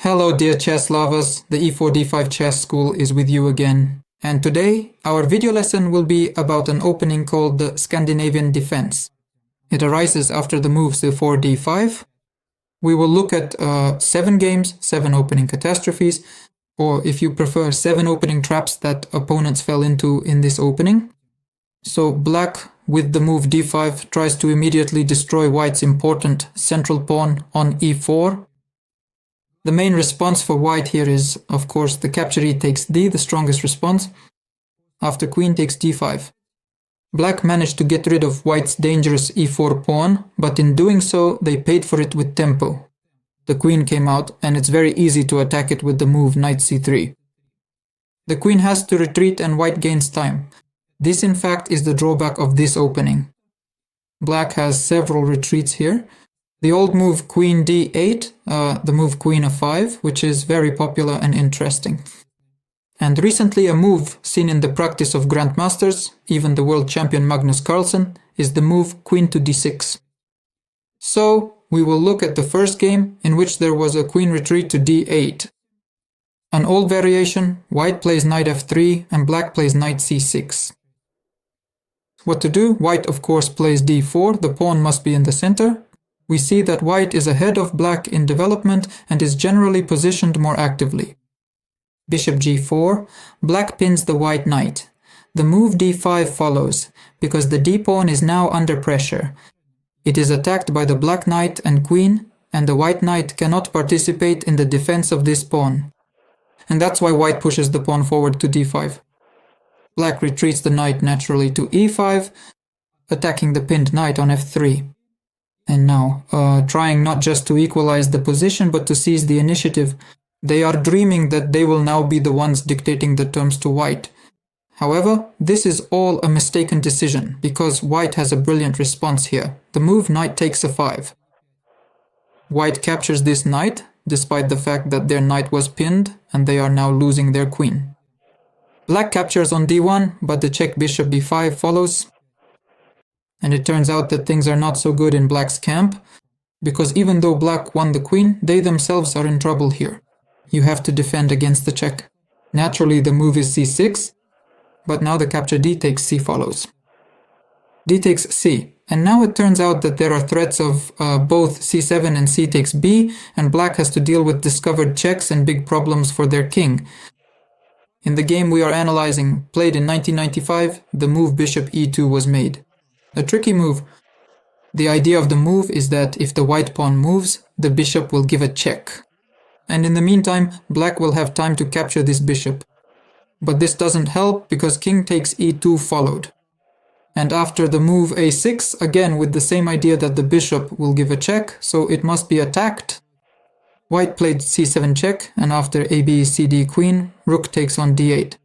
Hello dear chess lovers, the e4-d5 chess school is with you again. And today, our video lesson will be about an opening called the Scandinavian Defense. It arises after the moves e4, d5. We will look at 7 games, 7 opening catastrophes, or if you prefer, 7 opening traps that opponents fell into in this opening. So black, with the move d5, tries to immediately destroy white's important central pawn on e4. The main response for white here is, of course, the capture e takes d, the strongest response, after queen takes d5. Black managed to get rid of white's dangerous e4 pawn, but in doing so, they paid for it with tempo. The queen came out, and it's very easy to attack it with the move knight c3. The queen has to retreat and white gains time. This, in fact, is the drawback of this opening. Black has several retreats here. The old move queen d8, the move queen f5, which is very popular and interesting. And recently a move seen in the practice of grandmasters, even the world champion Magnus Carlsen, is the move queen to d6. So we will look at the first game in which there was a queen retreat to d8. An old variation, white plays knight f3 and black plays knight c6. What to do? White of course plays d4, the pawn must be in the center. We see that white is ahead of black in development and is generally positioned more actively. Bishop g4, black pins the white knight. The move d5 follows, because the d-pawn is now under pressure. It is attacked by the black knight and queen, and the white knight cannot participate in the defense of this pawn. And that's why white pushes the pawn forward to d5. Black retreats the knight naturally to e5, attacking the pinned knight on f3. And now, trying not just to equalize the position but to seize the initiative, they are dreaming that they will now be the ones dictating the terms to white. However, this is all a mistaken decision, because white has a brilliant response here. The move knight takes f5. White captures this knight, despite the fact that their knight was pinned, and they are now losing their queen. Black captures on d1, but the check bishop b5 follows. And it turns out that things are not so good in black's camp, because even though black won the queen, they themselves are in trouble here. You have to defend against the check. Naturally the move is c6, but now the capture d takes c follows. D takes c, and now it turns out that there are threats of both c7 and c takes b, and black has to deal with discovered checks and big problems for their king. In the game we are analyzing, played in 1995, the move bishop e2 was made. A tricky move. The idea of the move is that if the white pawn moves, the bishop will give a check. And in the meantime, black will have time to capture this bishop. But this doesn't help because king takes e2 followed. And after the move a6, again with the same idea that the bishop will give a check, so it must be attacked. White played c7 check, and after ab cd queen, rook takes on d8.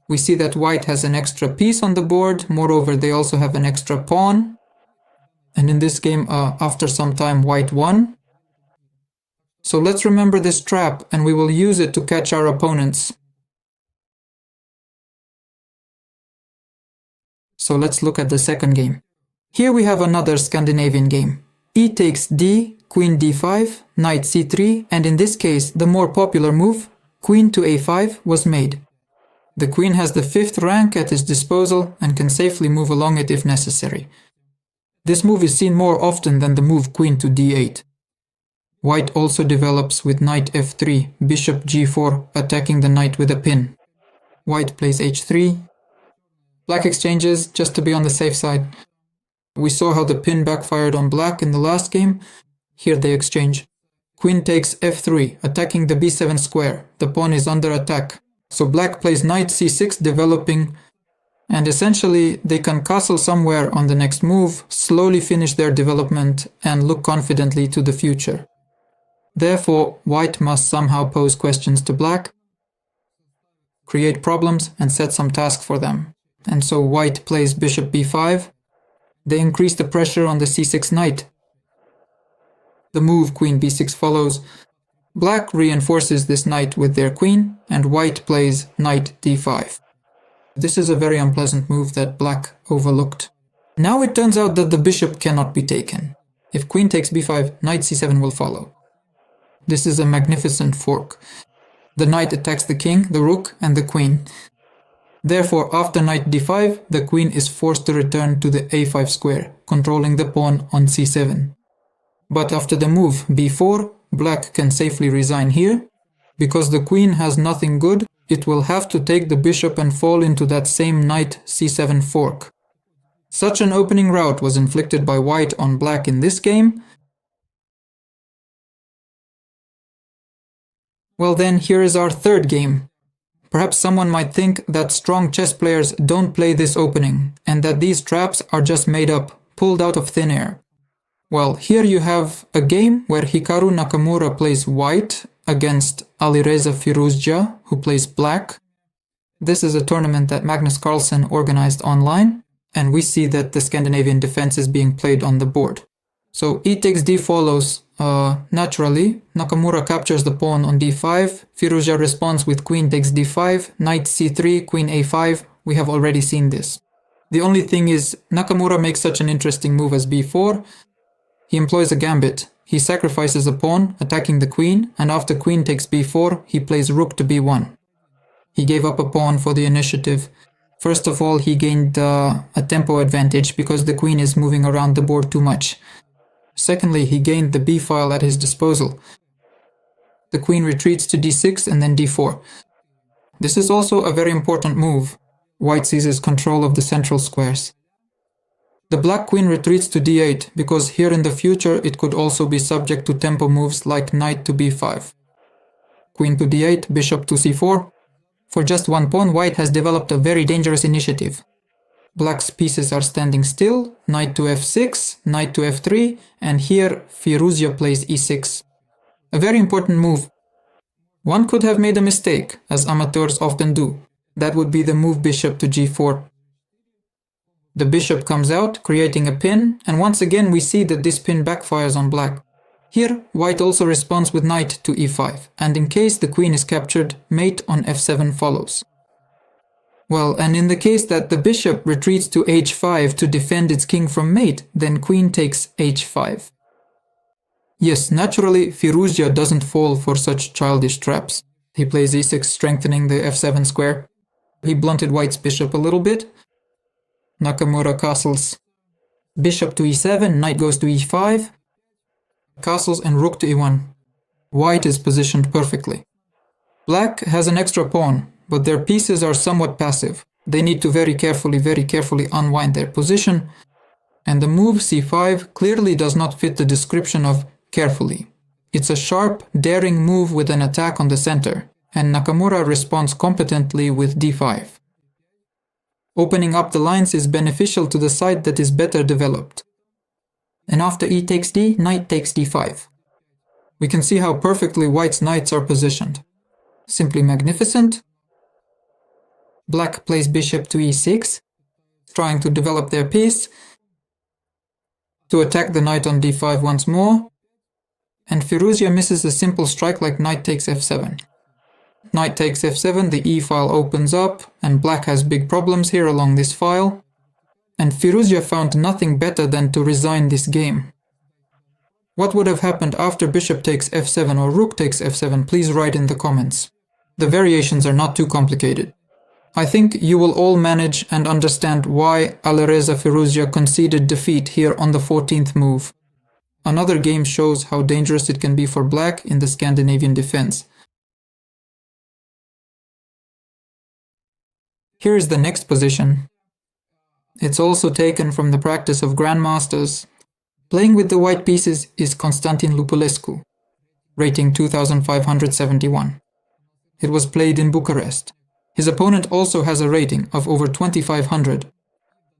We see that white has an extra piece on the board, moreover they also have an extra pawn. And in this game, after some time, white won. So let's remember this trap, and we will use it to catch our opponents. So let's look at the second game. Here we have another Scandinavian game. E takes d, queen d5, knight c3, and in this case, the more popular move, queen to a5, was made. The queen has the 5th rank at his disposal and can safely move along it if necessary. This move is seen more often than the move queen to d8. White also develops with knight f3, bishop g4, attacking the knight with a pin. White plays h3. Black exchanges just to be on the safe side. We saw how the pin backfired on black in the last game. Here they exchange. Queen takes f3, attacking the b7 square. The pawn is under attack. So black plays knight c6 developing, and essentially they can castle somewhere on the next move, slowly finish their development and look confidently to the future. Therefore, white must somehow pose questions to black, create problems and set some task for them. And so white plays bishop b5. They increase the pressure on the c6 knight. The move queen b6 follows. Black reinforces this knight with their queen, and white plays knight d5. This is a very unpleasant move that black overlooked. Now it turns out that the bishop cannot be taken. If queen takes b5, knight c7 will follow. This is a magnificent fork. The knight attacks the king, the rook, and the queen. Therefore, after knight d5, the queen is forced to return to the a5 square, controlling the pawn on c7. But after the move b4, black can safely resign here. Because the queen has nothing good, it will have to take the bishop and fall into that same knight c7 fork. Such an opening rout was inflicted by white on black in this game. Well then, here is our third game. Perhaps someone might think that strong chess players don't play this opening, and that these traps are just made up, pulled out of thin air. Well, here you have a game where Hikaru Nakamura plays white against Alireza Firouzja, who plays black. This is a tournament that Magnus Carlsen organized online, and we see that the Scandinavian defense is being played on the board. So e takes d follows naturally. Nakamura captures the pawn on d5, Firouzja responds with queen takes d5, knight c3, queen a5. We have already seen this. The only thing is, Nakamura makes such an interesting move as b4. He employs a gambit. He sacrifices a pawn, attacking the queen, and after queen takes b4, he plays rook to b1. He gave up a pawn for the initiative. First of all, he gained a tempo advantage because the queen is moving around the board too much. Secondly, he gained the b-file at his disposal. The queen retreats to d6 and then d4. This is also a very important move. White seizes control of the central squares. The black queen retreats to d8 because here in the future it could also be subject to tempo moves like knight to b5. Queen to d8, bishop to c4. For just one pawn, white has developed a very dangerous initiative. Black's pieces are standing still, knight to f6, knight to f3, and here Firouzja plays e6. A very important move. One could have made a mistake, as amateurs often do. That would be the move bishop to g4. The bishop comes out, creating a pin, and once again we see that this pin backfires on black. Here, white also responds with knight to e5, and in case the queen is captured, mate on f7 follows. Well, and in the case that the bishop retreats to h5 to defend its king from mate, then queen takes h5. Yes, naturally, Firouzja doesn't fall for such childish traps. He plays e6, strengthening the f7 square. He blunted white's bishop a little bit. Nakamura castles. Bishop to e7, knight goes to e5. Castles and rook to e1. White is positioned perfectly. Black has an extra pawn, but their pieces are somewhat passive. They need to very carefully unwind their position, and the move c5 clearly does not fit the description of carefully. It's a sharp, daring move with an attack on the center, and Nakamura responds competently with d5. Opening up the lines is beneficial to the side that is better developed. And after e takes d, knight takes d5. We can see how perfectly white's knights are positioned. Simply magnificent. Black plays bishop to e6, trying to develop their piece, to attack the knight on d5 once more, and Firouzja misses a simple strike like knight takes f7. Knight takes f7, the e-file opens up, and black has big problems here along this file, and Firouzja found nothing better than to resign this game. What would have happened after bishop takes f7 or rook takes f7, please write in the comments. The variations are not too complicated. I think you will all manage and understand why Alireza Firouzja conceded defeat here on the 14th move. Another game shows how dangerous it can be for black in the Scandinavian defense. Here is the next position. It's also taken from the practice of grandmasters. Playing with the white pieces is Constantin Lupulescu, rating 2571. It was played in Bucharest. His opponent also has a rating of over 2500.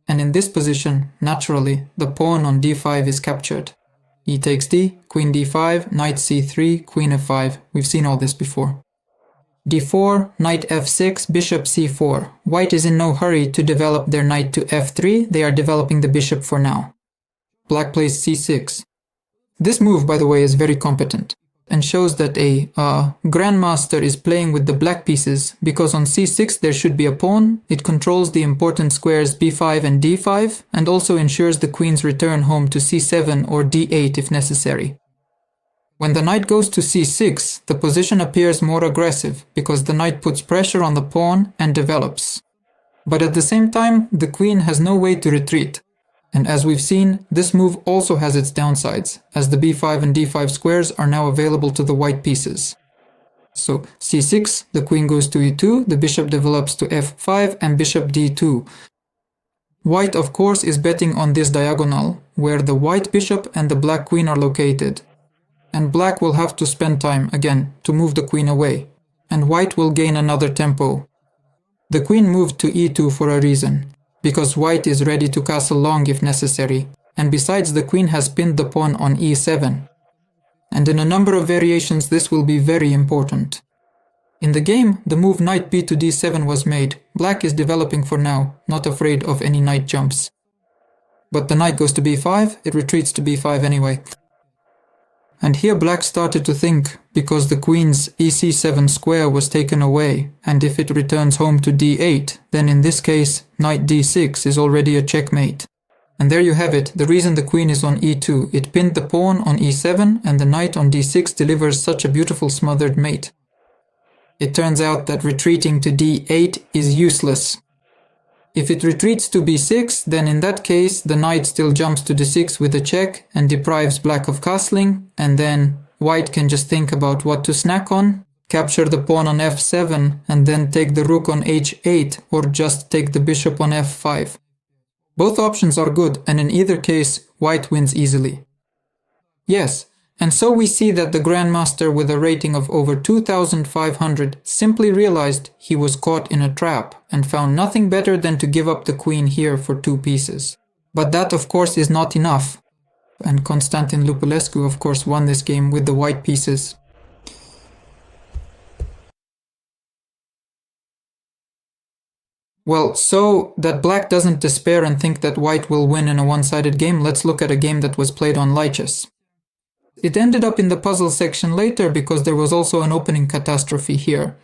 And in this position, naturally, the pawn on d5 is captured. E takes d, queen d5, knight c3, queen f5. We've seen all this before. d4, knight f6, bishop c4. White is in no hurry to develop their knight to f3. They are developing the bishop for now. Black plays c6. This move, by the way, is very competent and shows that a grandmaster is playing with the black pieces because on c6 there should be a pawn. It controls the important squares b5 and d5 and also ensures the queen's return home to c7 or d8 if necessary. When the knight goes to c6, the position appears more aggressive because the knight puts pressure on the pawn and develops. But at the same time, the queen has no way to retreat. And as we've seen, this move also has its downsides, as the b5 and d5 squares are now available to the white pieces. So c6, the queen goes to e2, the bishop develops to f5 and bishop d2. White, of course, is betting on this diagonal, where the white bishop and the black queen are located. And black will have to spend time, again, to move the queen away. And white will gain another tempo. The queen moved to e2 for a reason, because white is ready to castle long if necessary, and besides the queen has pinned the pawn on e7. And in a number of variations this will be very important. In the game, the move knight b to d7 was made. Black is developing for now, not afraid of any knight jumps. But the knight goes to b5, it retreats to b5 anyway. And here black started to think, because the queen's ec7 square was taken away, and if it returns home to d8, then in this case, knight d6 is already a checkmate. And there you have it, the reason the queen is on e2. It pinned the pawn on e7, and the knight on d6 delivers such a beautiful smothered mate. It turns out that retreating to d8 is useless. If it retreats to b6, then in that case the knight still jumps to d6 with a check and deprives black of castling, and then white can just think about what to snack on, capture the pawn on f7 and then take the rook on h8 or just take the bishop on f5. Both options are good, and in either case white wins easily. Yes, and so we see that the grandmaster with a rating of over 2,500 simply realized he was caught in a trap and found nothing better than to give up the queen here for 2 pieces. But that of course is not enough, and Constantin Lupulescu of course won this game with the white pieces. Well, so that black doesn't despair and think that white will win in a one-sided game, let's look at a game that was played on lichess. It ended up in the puzzle section later because there was also an opening catastrophe here.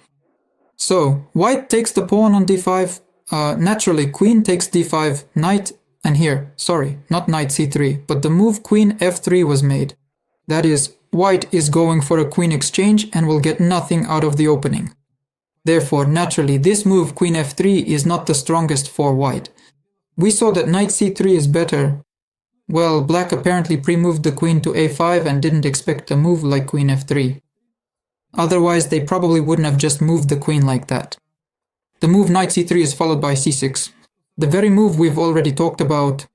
So, white takes the pawn on d5, naturally queen takes d5, knight, and here, sorry, not knight c3, but the move queen f3 was made. That is, white is going for a queen exchange and will get nothing out of the opening. Therefore, naturally, this move queen f3 is not the strongest for white. We saw that knight c3 is better. Well, black apparently pre-moved the queen to a5 and didn't expect a move like queen f3. Otherwise, they probably wouldn't have just moved the queen like that. The move knight c3 is followed by c6. The very move we've already talked about.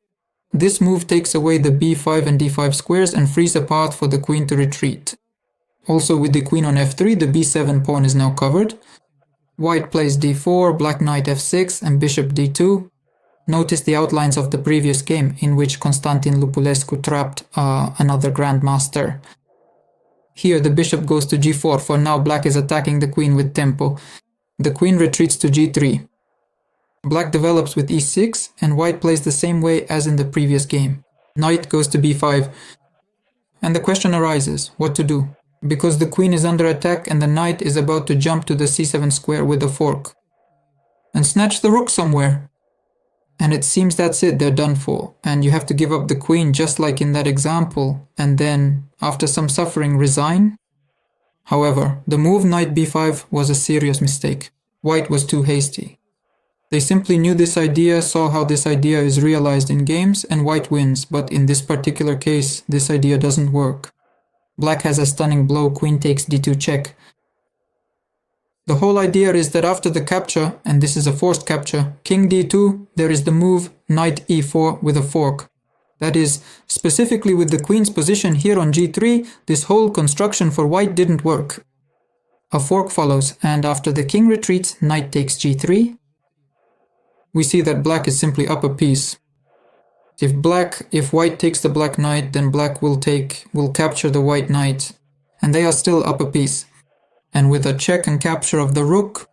This move takes away the b5 and d5 squares and frees a path for the queen to retreat. Also, with the queen on f3, the b7 pawn is now covered. White plays d4, black knight f6 and bishop d2. Notice the outlines of the previous game in which Constantin Lupulescu trapped another grandmaster. Here the bishop goes to g4, for now black is attacking the queen with tempo. The queen retreats to g3. Black develops with e6 and white plays the same way as in the previous game. Knight goes to b5. And the question arises, what to do? Because the queen is under attack and the knight is about to jump to the c7 square with a fork. And snatch the rook somewhere. And it seems that's it, they're done for, and you have to give up the queen just like in that example, and then, after some suffering, resign? However, the move knight b5 was a serious mistake. White was too hasty. They simply knew this idea, saw how this idea is realized in games, and white wins, but in this particular case, this idea doesn't work. Black has a stunning blow, queen takes d2 check. The whole idea is that after the capture, and this is a forced capture, king d2, there is the move knight e4 with a fork. That is, specifically with the queen's position here on g3, this whole construction for white didn't work. A fork follows, and after the king retreats, knight takes g3. We see that black is simply up a piece. If white takes the black knight, then black will capture the white knight, and they are still up a piece. And with a check and capture of the rook,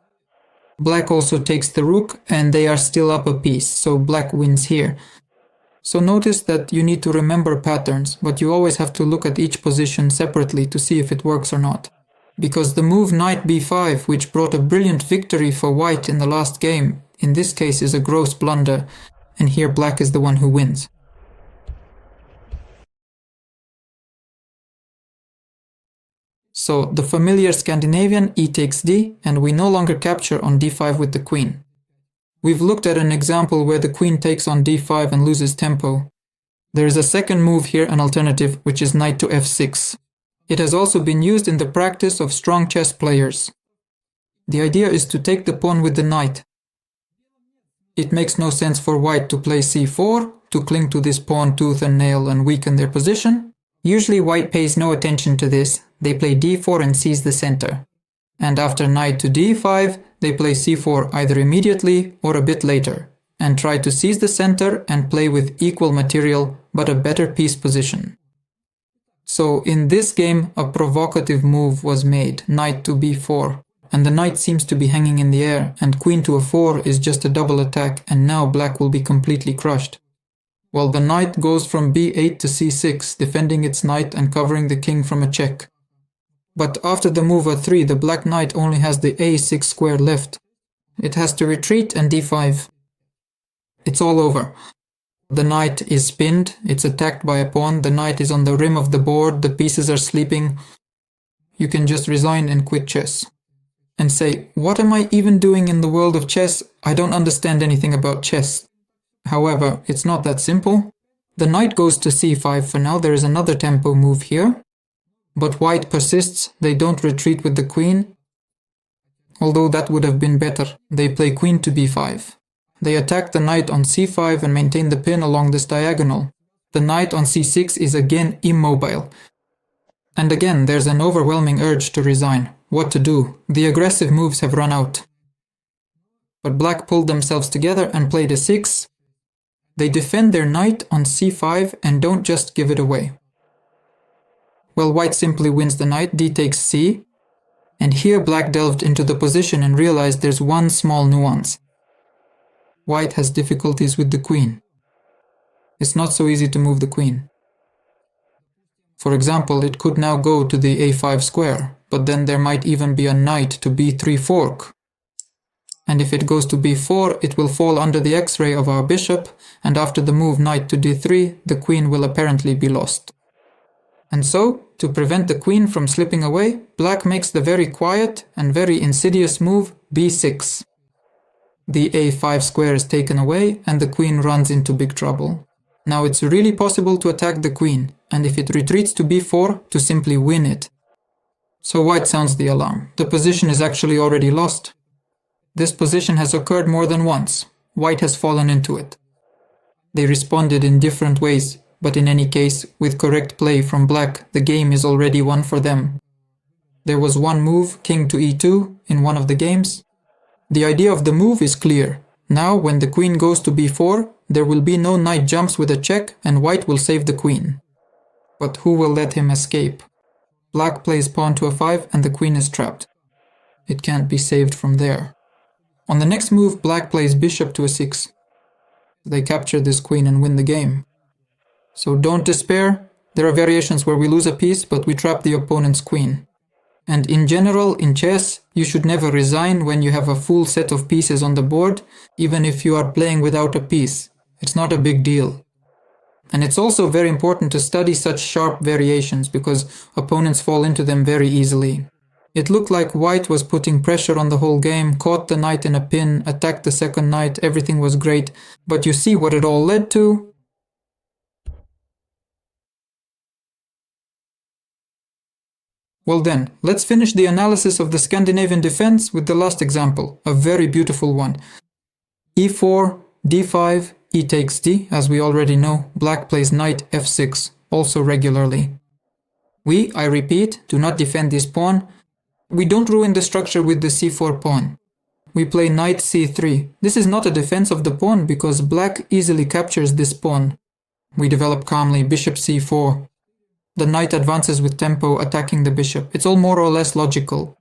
black also takes the rook and they are still up a piece, so black wins here. So notice that you need to remember patterns, but you always have to look at each position separately to see if it works or not. Because the move knight b5, which brought a brilliant victory for white in the last game, in this case is a gross blunder, and here black is the one who wins. So the familiar Scandinavian e takes d, and we no longer capture on d5 with the queen. We've looked at an example where the queen takes on d5 and loses tempo. There is a second move here, an alternative, which is knight to f6. It has also been used in the practice of strong chess players. The idea is to take the pawn with the knight. It makes no sense for white to play c4, to cling to this pawn tooth and nail and weaken their position. Usually white pays no attention to this. They play d4 and seize the center. And after knight to d5, they play c4 either immediately or a bit later, and try to seize the center and play with equal material but a better piece position. So in this game a provocative move was made, knight to b4, and the knight seems to be hanging in the air, and queen to a4 is just a double attack, and now black will be completely crushed. Well, the knight goes from b8 to c6, defending its knight and covering the king from a check. But after the move a3, the black knight only has the a6 square left. It has to retreat and d5. It's all over. The knight is pinned, it's attacked by a pawn, the knight is on the rim of the board, the pieces are sleeping. You can just resign and quit chess. And say, what am I even doing in the world of chess? I don't understand anything about chess. However, it's not that simple. The knight goes to c5 for now, there is another tempo move here. But white persists, they don't retreat with the queen. Although that would have been better. They play queen to b5. They attack the knight on c5 and maintain the pin along this diagonal. The knight on c6 is again immobile. And again, there's an overwhelming urge to resign. What to do? The aggressive moves have run out. But black pulled themselves together and played a6. They defend their knight on c5 and don't just give it away. Well, white simply wins the knight, d takes c. And here black delved into the position and realized there's one small nuance. White has difficulties with the queen. It's not so easy to move the queen. For example, it could now go to the a5 square, but then there might even be a knight to b3 fork. And if it goes to b4, it will fall under the x-ray of our bishop, and after the move knight to d3, the queen will apparently be lost. And so, to prevent the queen from slipping away, black makes the very quiet and very insidious move b6. The a5 square is taken away and the queen runs into big trouble. Now it's really possible to attack the queen, and if it retreats to b4, to simply win it. So white sounds the alarm. The position is actually already lost. This position has occurred more than once. White has fallen into it. They responded in different ways, but in any case, with correct play from black, the game is already won for them. There was one move, king to e2, in one of the games. The idea of the move is clear. Now, when the queen goes to b4, there will be no knight jumps with a check, and white will save the queen. But who will let him escape? Black plays pawn to a5, and the queen is trapped. It can't be saved from there. On the next move, black plays bishop to a6. They capture this queen and win the game. So don't despair. There are variations where we lose a piece, but we trap the opponent's queen. And in general, in chess, you should never resign when you have a full set of pieces on the board, even if you are playing without a piece. It's not a big deal. And it's also very important to study such sharp variations, because opponents fall into them very easily. It looked like white was putting pressure on the whole game, caught the knight in a pin, attacked the second knight, everything was great. But you see what it all led to? Well then, let's finish the analysis of the Scandinavian defense with the last example, a very beautiful one. e4, d5, e takes d, as we already know, black plays knight f6, also regularly. We, I repeat, do not defend this pawn. We don't ruin the structure with the c4 pawn. We play knight c3. This is not a defense of the pawn because black easily captures this pawn. We develop calmly bishop c4. The knight advances with tempo, attacking the bishop. It's all more or less logical.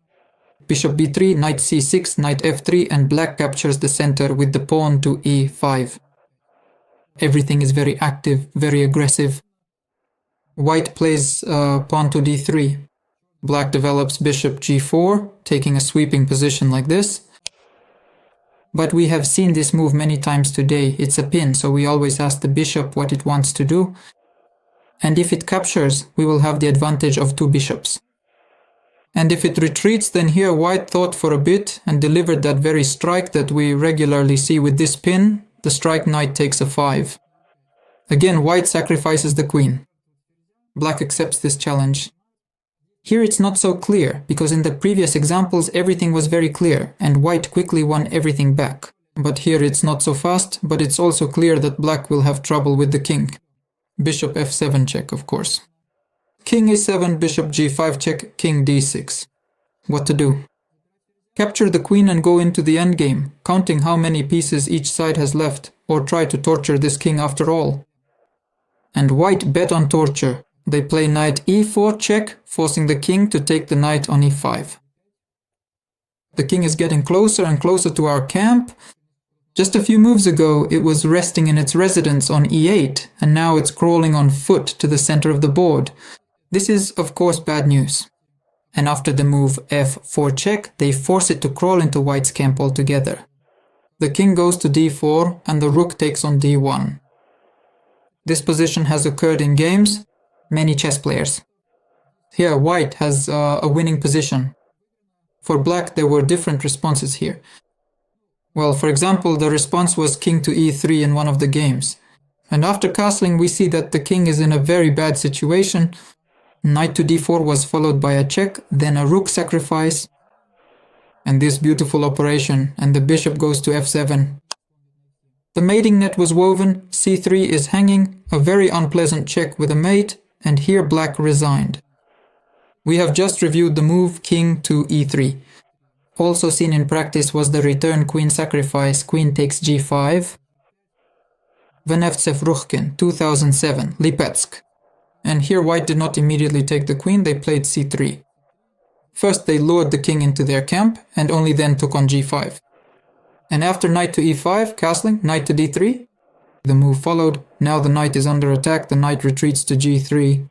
Bishop b3, knight c6, knight f3, and black captures the center with the pawn to e5. Everything is very active, very aggressive. White plays pawn to d3. Black develops bishop g4, taking a sweeping position like this. But we have seen this move many times today. It's a pin, so we always ask the bishop what it wants to do. And if it captures, we will have the advantage of two bishops. And if it retreats, then here white thought for a bit and delivered that very strike that we regularly see with this pin. The strike knight takes a 5. Again, white sacrifices the queen. Black accepts this challenge. Here it's not so clear, because in the previous examples everything was very clear, and white quickly won everything back. But here it's not so fast, but it's also clear that black will have trouble with the king. Bishop f7 check, of course. King e7, bishop g5 check, king d6. What to do? Capture the queen and go into the endgame, counting how many pieces each side has left, or try to torture this king after all. And white bet on torture. They play knight e4 check, forcing the king to take the knight on e5. The king is getting closer and closer to our camp. Just a few moves ago it was resting in its residence on e8, and now it's crawling on foot to the center of the board. This is, of course, bad news. And after the move f4 check, they force it to crawl into white's camp altogether. The king goes to d4 and the rook takes on d1. This position has occurred in games, many chess players. Here white has a winning position. For black there were different responses here. Well, for example, the response was king to e3 in one of the games. And after castling we see that the king is in a very bad situation. Knight to d4 was followed by a check, then a rook sacrifice, and this beautiful operation, and the bishop goes to f7. The mating net was woven, c3 is hanging, a very unpleasant check with a mate, and here black resigned. We have just reviewed the move king to e3. Also seen in practice was the return queen sacrifice, queen takes g5. Venevtsev Ruchkin, 2007, Lipetsk. And here white did not immediately take the queen, they played c3. First they lured the king into their camp, and only then took on g5. And after knight to e5, castling, knight to d3. The move followed, now the knight is under attack, the knight retreats to g3.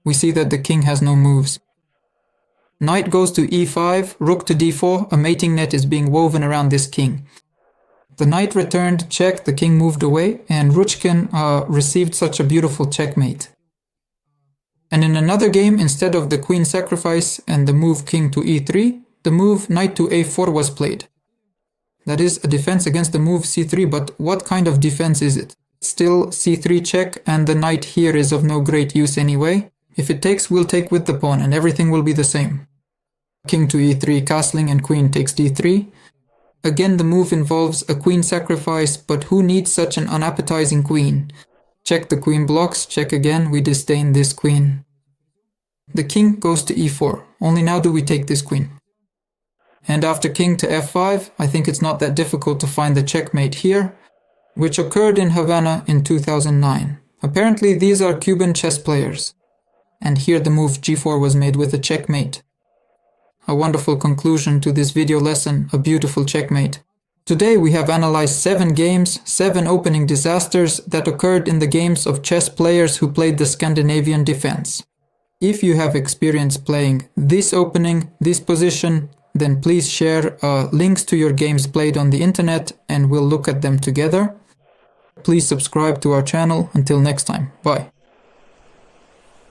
We see that the king has no moves. Knight goes to e5, rook to d4, a mating net is being woven around this king. The knight returned, check, the king moved away, and Ruchkin received such a beautiful checkmate. And in another game, instead of the queen sacrifice and the move king to e3, the move knight to a4 was played. That is a defense against the move c3, but what kind of defense is it? Still c3 check, and the knight here is of no great use anyway. If it takes, we'll take with the pawn, and everything will be the same. King to e3, castling, and queen takes d3. Again, the move involves a queen sacrifice, but who needs such an unappetizing queen? Check, the queen blocks, check again, we disdain this queen. The king goes to e4, only now do we take this queen. And after king to f5, I think it's not that difficult to find the checkmate here, which occurred in Havana in 2009. Apparently these are Cuban chess players. And here the move g4 was made with a checkmate. A wonderful conclusion to this video lesson, a beautiful checkmate. Today we have analyzed 7 games, 7 opening disasters that occurred in the games of chess players who played the Scandinavian Defense. If you have experience playing this opening, this position, then please share links to your games played on the internet and we'll look at them together. Please subscribe to our channel. Until next time, bye.